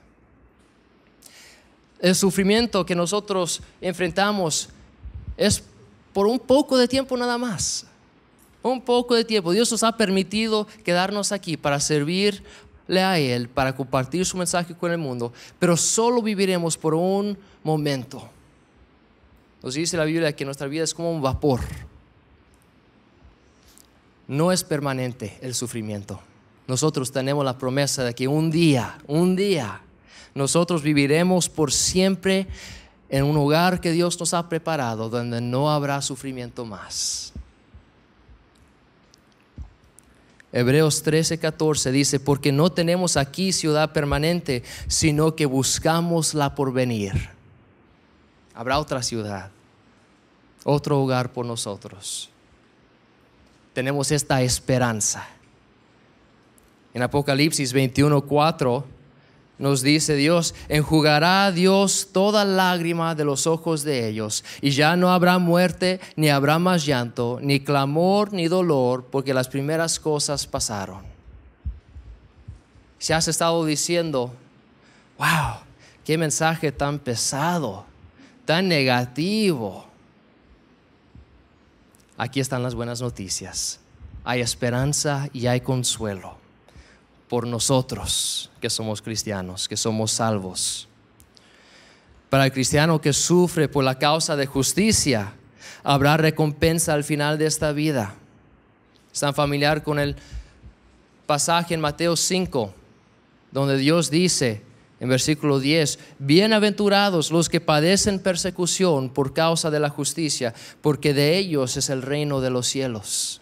El sufrimiento que nosotros enfrentamos es por un poco de tiempo nada más. Un poco de tiempo. Dios nos ha permitido quedarnos aquí para servir a Él para compartir su mensaje con el mundo, pero solo viviremos por un momento. Nos dice la Biblia que nuestra vida es como un vapor. No es permanente el sufrimiento. Nosotros tenemos la promesa de que un día, nosotros viviremos por siempre en un hogar que Dios nos ha preparado, donde no habrá sufrimiento más. Hebreos 13:14 dice, porque no tenemos aquí ciudad permanente, sino que buscamos la porvenir. Habrá otra ciudad, otro hogar por nosotros. Tenemos esta esperanza. En Apocalipsis 21:4 nos dice Dios, enjugará Dios toda lágrima de los ojos de ellos, y ya no habrá muerte, ni habrá más llanto, ni clamor, ni dolor, porque las primeras cosas pasaron. Si has estado diciendo, wow, qué mensaje tan pesado, tan negativo, aquí están las buenas noticias. Hay esperanza y hay consuelo por nosotros que somos cristianos, que somos salvos. Para el cristiano que sufre por la causa de justicia, habrá recompensa al final de esta vida. ¿Están familiar con el pasaje en Mateo 5, donde Dios dice en versículo 10, bienaventurados los que padecen persecución por causa de la justicia, porque de ellos es el reino de los cielos?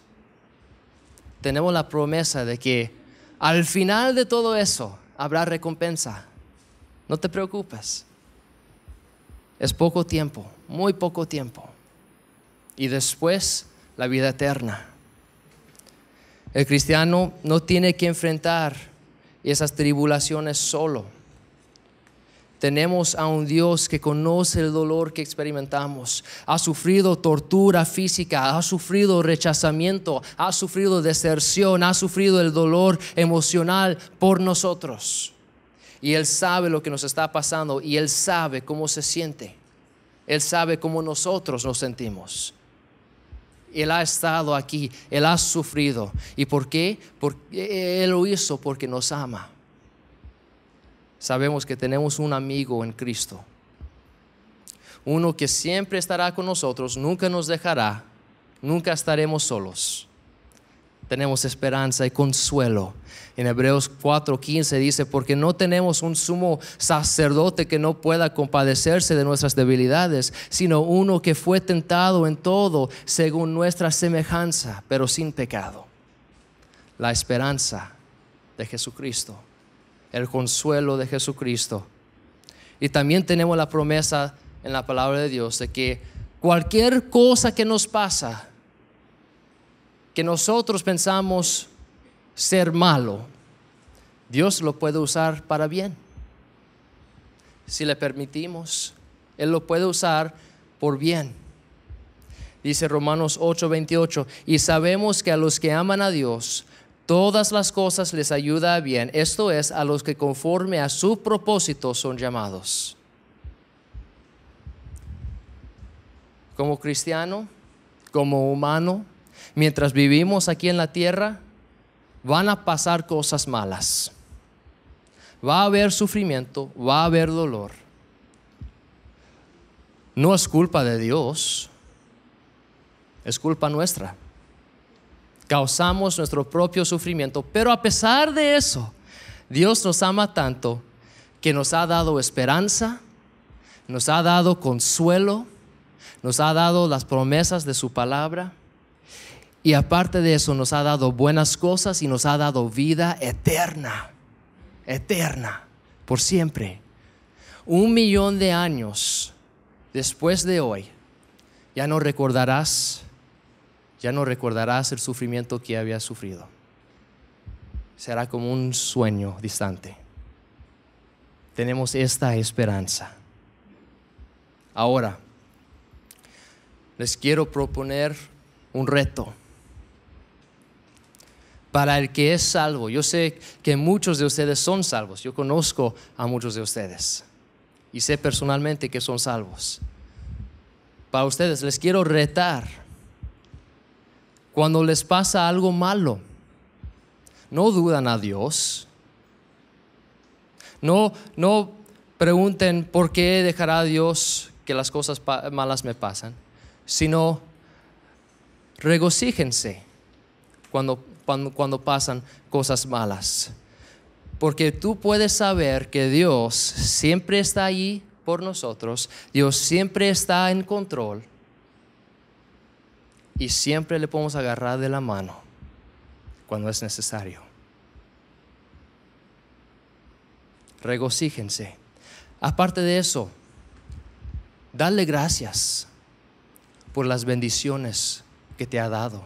Tenemos la promesa de que al final de todo eso habrá recompensa. No te preocupes. Es poco tiempo, muy poco tiempo. Y después la vida eterna. El cristiano no tiene que enfrentar esas tribulaciones solo. Tenemos a un Dios que conoce el dolor que experimentamos. Ha sufrido tortura física, ha sufrido rechazamiento, ha sufrido deserción, ha sufrido el dolor emocional por nosotros. Y Él sabe lo que nos está pasando y Él sabe cómo se siente. Él sabe cómo nosotros nos sentimos. Él ha estado aquí, Él ha sufrido. ¿Y por qué? Porque Él lo hizo porque nos ama. Sabemos que tenemos un amigo en Cristo, uno que siempre estará con nosotros, nunca nos dejará, nunca estaremos solos. Tenemos esperanza y consuelo. En Hebreos 4:15 dice, porque no tenemos un sumo sacerdote que no pueda compadecerse de nuestras debilidades, sino uno que fue tentado en todo según nuestra semejanza, pero sin pecado. La esperanza de Jesucristo. El consuelo de Jesucristo. Y también tenemos la promesa en la palabra de Dios de que cualquier cosa que nos pasa, que nosotros pensamos ser malo, Dios lo puede usar para bien. Si le permitimos, Él lo puede usar por bien. Dice Romanos 8:28, y sabemos que a los que aman a Dios, todas las cosas les ayuda a bien, esto es, a los que conforme a su propósito son llamados. Como cristiano, como humano, mientras vivimos aquí en la tierra, van a pasar cosas malas. Va a haber sufrimiento, va a haber dolor. No es culpa de Dios, es culpa nuestra. Causamos nuestro propio sufrimiento, pero a pesar de eso, Dios nos ama tanto que nos ha dado esperanza, nos ha dado consuelo, nos ha dado las promesas de su palabra, y aparte de eso nos ha dado buenas cosas y nos ha dado vida eterna, eterna, por siempre. 1,000,000 de años después de hoy, ya no recordarás el sufrimiento que habías sufrido. Será como un sueño distante. Tenemos esta esperanza. Ahora, les quiero proponer un reto. Para el que es salvo, yo sé que muchos de ustedes son salvos. Yo conozco a muchos de ustedes y sé personalmente que son salvos. Para ustedes les quiero retar. Cuando les pasa algo malo, no dudan a Dios, No pregunten por qué dejará Dios que las cosas malas me pasan, sino regocíjense cuando pasan cosas malas. Porque tú puedes saber que Dios siempre está ahí por nosotros, Dios siempre está en control y siempre le podemos agarrar de la mano cuando es necesario. Regocíjense. Aparte de eso, dale gracias por las bendiciones que te ha dado.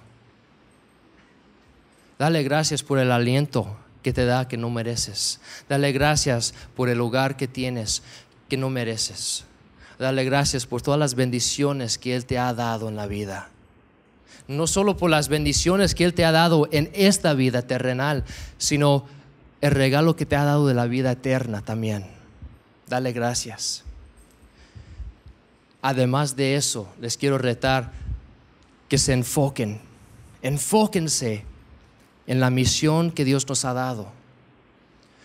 Dale gracias por el aliento que te da que no mereces. Dale gracias por el hogar que tienes que no mereces. Dale gracias por todas las bendiciones que Él te ha dado en la vida. No solo por las bendiciones que Él te ha dado en esta vida terrenal, sino el regalo que te ha dado de la vida eterna también. Dale gracias. Además de eso, les quiero retar que se enfóquense en la misión que Dios nos ha dado.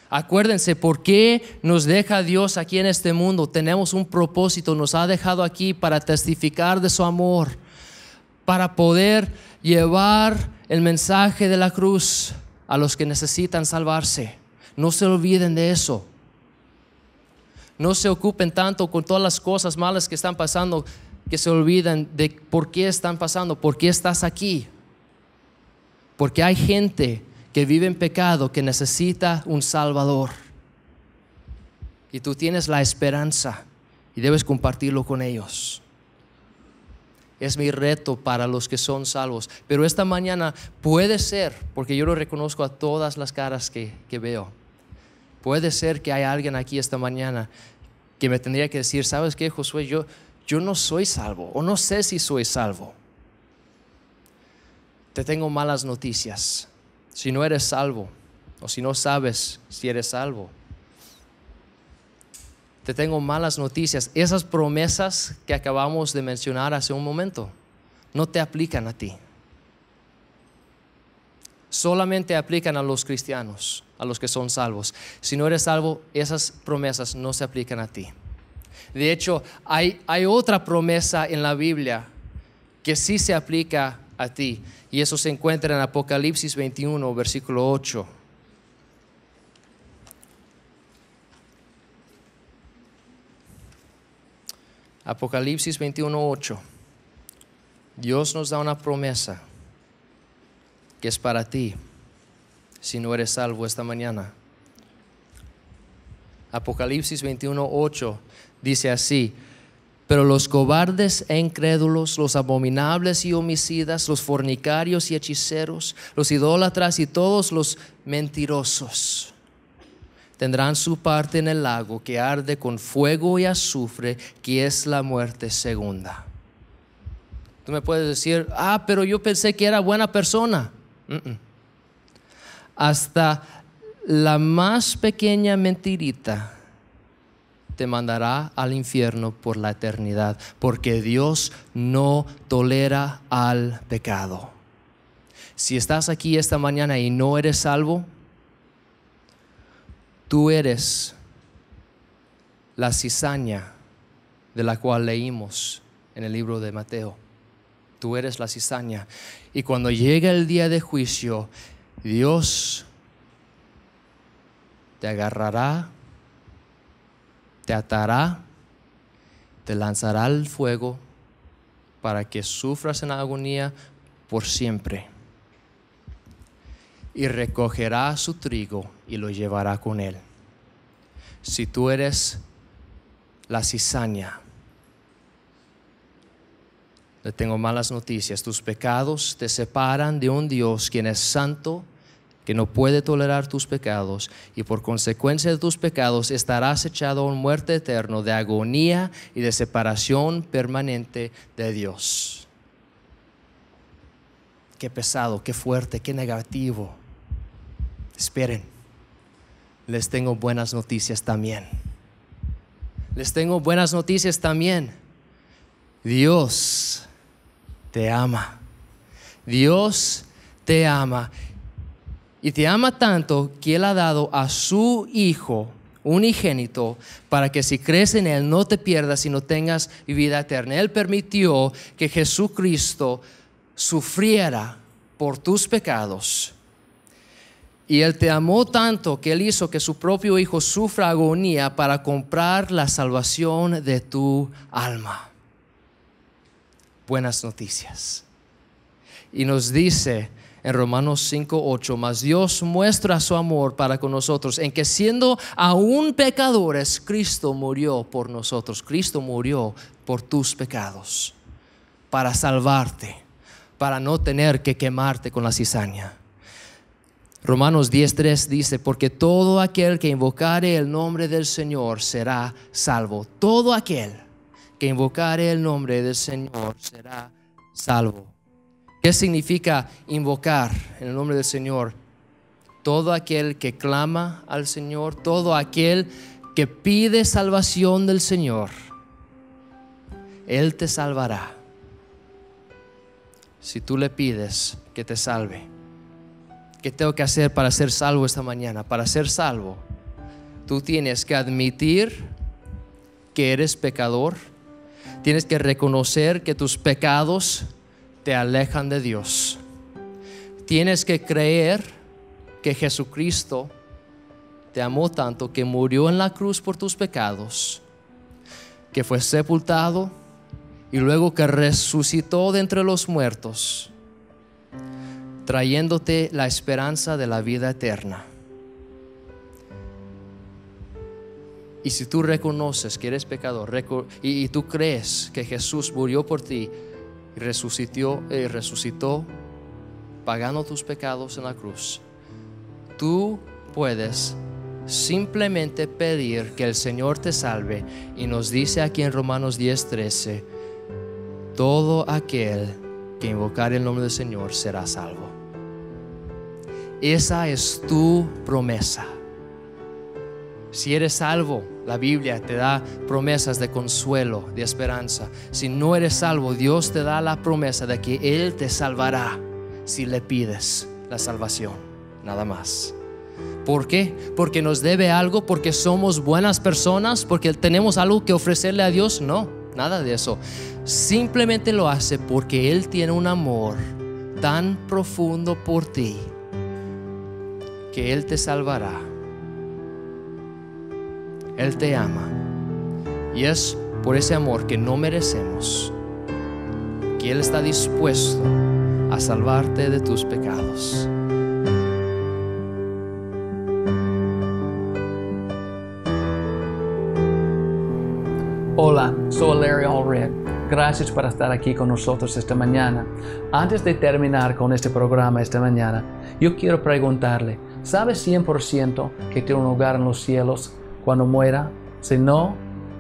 Acuérdense por qué nos deja Dios aquí en este mundo. Tenemos un propósito, nos ha dejado aquí para testificar de su amor, para poder llevar el mensaje de la cruz a los que necesitan salvarse. No se olviden de eso. No se ocupen tanto con todas las cosas malas que están pasando, que se olviden de por qué están pasando, por qué estás aquí. Porque hay gente que vive en pecado, que necesita un Salvador. Y tú tienes la esperanza y debes compartirlo con ellos. Es mi reto para los que son salvos. Pero esta mañana puede ser, porque yo lo reconozco a todas las caras que veo, puede ser que hay alguien aquí esta mañana que me tendría que decir, ¿sabes qué, Josué? Yo no soy salvo, o no sé si soy salvo. Te tengo malas noticias. Si no eres salvo, o si no sabes si eres salvo, te tengo malas noticias. Esas promesas que acabamos de mencionar hace un momento no te aplican a ti. Solamente aplican a los cristianos, a los que son salvos. Si no eres salvo, esas promesas no se aplican a ti. De hecho, hay otra promesa en la Biblia que sí se aplica a ti, y eso se encuentra en Apocalipsis 21, versículo 8. Apocalipsis 21, 8. Dios nos da una promesa que es para ti si no eres salvo esta mañana. Apocalipsis 21, 8 dice así: pero los cobardes e incrédulos, los abominables y homicidas, los fornicarios y hechiceros, los idólatras y todos los mentirosos tendrán su parte en el lago que arde con fuego y azufre, que es la muerte segunda. Tú me puedes decir, pero yo pensé que era buena persona. Hasta la más pequeña mentirita te mandará al infierno por la eternidad, porque Dios no tolera al pecado. Si estás aquí esta mañana y no eres salvo, tú eres la cizaña de la cual leímos en el libro de Mateo. Tú eres la cizaña. Y cuando llega el día de juicio, Dios te agarrará, te atará, te lanzará al fuego para que sufras en agonía por siempre. Y recogerá su trigo y lo llevará con él. Si tú eres la cizaña, le tengo malas noticias. Tus pecados te separan de un Dios quien es santo, que no puede tolerar tus pecados, y por consecuencia de tus pecados estarás echado a muerte eterna de agonía y de separación permanente de Dios. Qué pesado, qué fuerte, qué negativo. Esperen, les tengo buenas noticias también. Les tengo buenas noticias también. Dios te ama. Dios te ama. Y te ama tanto que Él ha dado a su Hijo unigénito, para que si crees en Él no te pierdas, sino tengas vida eterna. Él permitió que Jesucristo sufriera por tus pecados. Y Él te amó tanto que Él hizo que su propio Hijo sufra agonía para comprar la salvación de tu alma. Buenas noticias. Y nos dice en Romanos 5:8, mas Dios muestra su amor para con nosotros en que siendo aún pecadores, Cristo murió por nosotros. Cristo murió por tus pecados, para salvarte, para no tener que quemarte con la cizaña. Romanos 10:3 dice, porque todo aquel que invocare el nombre del Señor será salvo. Todo aquel que invocare el nombre del Señor será salvo. ¿Qué significa invocar en el nombre del Señor? Todo aquel que clama al Señor, todo aquel que pide salvación del Señor, Él te salvará. Si tú le pides que te salve. ¿Qué tengo que hacer para ser salvo esta mañana? Para ser salvo, tú tienes que admitir que eres pecador. Tienes que reconocer que tus pecados te alejan de Dios. Tienes que creer que Jesucristo te amó tanto que murió en la cruz por tus pecados, que fue sepultado y luego que resucitó de entre los muertos, trayéndote la esperanza de la vida eterna. Y si tú reconoces que eres pecador y tú crees que Jesús murió por ti y resucitó pagando tus pecados en la cruz, tú puedes simplemente pedir que el Señor te salve. Y nos dice aquí en Romanos 10:13, todo aquel que invocar el nombre del Señor será salvo. Esa es tu promesa. Si eres salvo, la Biblia te da promesas de consuelo, de esperanza. Si no eres salvo, Dios te da la promesa de que Él te salvará si le pides la salvación, nada más. ¿Por qué? Porque nos debe algo, porque somos buenas personas, porque tenemos algo que ofrecerle a Dios. No, nada de eso. Simplemente lo hace porque Él tiene un amor tan profundo por ti que Él te salvará. Él te ama y es por ese amor que no merecemos que Él está dispuesto a salvarte de tus pecados. Hola, soy Larry Allred. Gracias por estar aquí con nosotros esta mañana. Antes de terminar con este programa esta mañana, yo quiero preguntarle, ¿sabe 100% que tiene un lugar en los cielos cuando muera? Si no,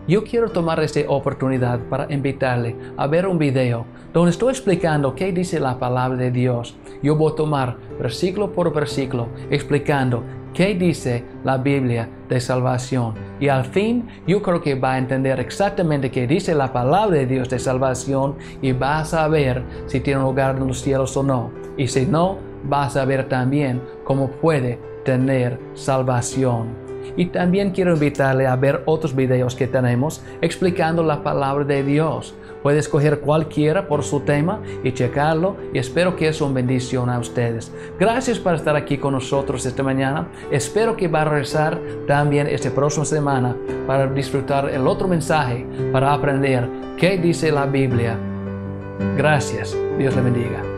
yo quiero tomar esta oportunidad para invitarle a ver un video donde estoy explicando qué dice la palabra de Dios. Yo voy a tomar versículo por versículo explicando qué dice la Biblia de salvación. Y al fin yo creo que va a entender exactamente qué dice la palabra de Dios de salvación y va a saber si tiene un lugar en los cielos o no. Y si no, va a saber también cómo puede tener salvación. Y también quiero invitarle a ver otros videos que tenemos explicando la palabra de Dios. Puede escoger cualquiera por su tema y checarlo, y espero que es una bendición a ustedes. Gracias por estar aquí con nosotros esta mañana. Espero que va a regresar también esta próxima semana para disfrutar el otro mensaje, para aprender qué dice la Biblia. Gracias. Dios le bendiga.